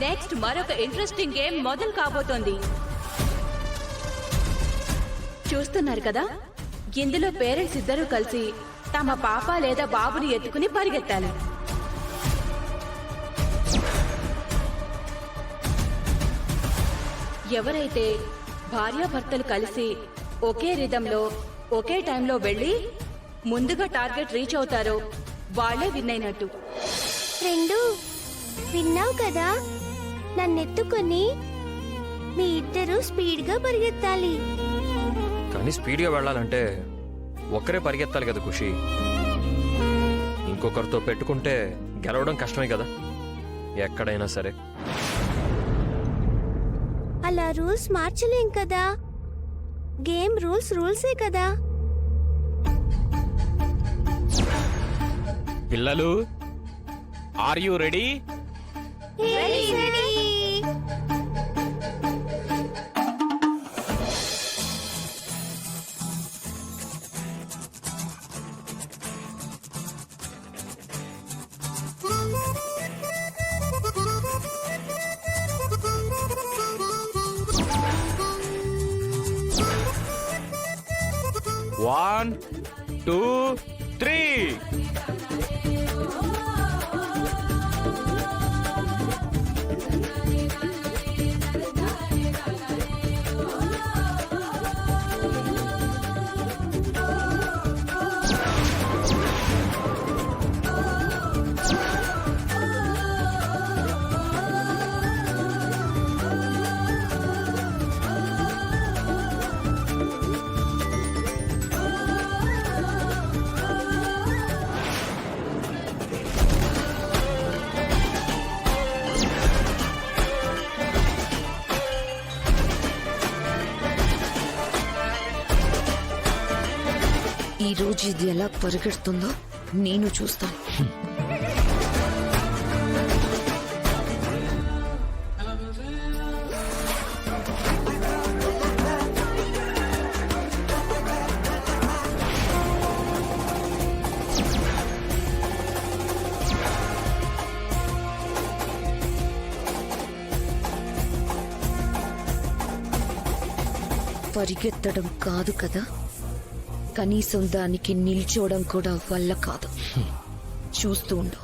Next మరొక interesting game మొదలు కాబోతోంది. చూస్తున్నారు కదా, ఇందులో పేరెంట్స్ ఇద్దరూ కలిసి తమ పాప లేదా బాబుని ఎత్తుకుని పరిగెత్తాలి. ఎవరైతే భార్యాభర్తలు కలిసి ఒకే రిధంలో ఒకే టైంలో వెళ్లి ముందుగా టార్గెట్ రీచ్ అవుతారో వాళ్లే విన్ అయినట్టు. ఫ్రెండు, విన్నావు కదా, నన్నెత్తుకొని మీ ఇద్దరు స్పీడ్ గా పరిగెత్తాలి. కానీ స్పీడ్ గా వెళ్ళాలంటే ఒక్కరే పరిగెత్తాలి కదా ఖుషి. ఇంకొకరితో పెట్టుకుంటే గెలవడం కష్టమే కదా ఎక్కడైనా సరే. అలా రూల్స్ మార్చలేం కదా, గేమ్ రూల్సే కదా. పిల్లలు, are you ready? One, two, three. ఈ రోజు ఇది ఎలా పరిగెడుతుందో నేను చూస్తాను. పరిగెత్తడం కాదు కదా, కనీసం దానికి నిల్చోవడం కూడా వల్ల కాదు. చూస్తూ ఉండు.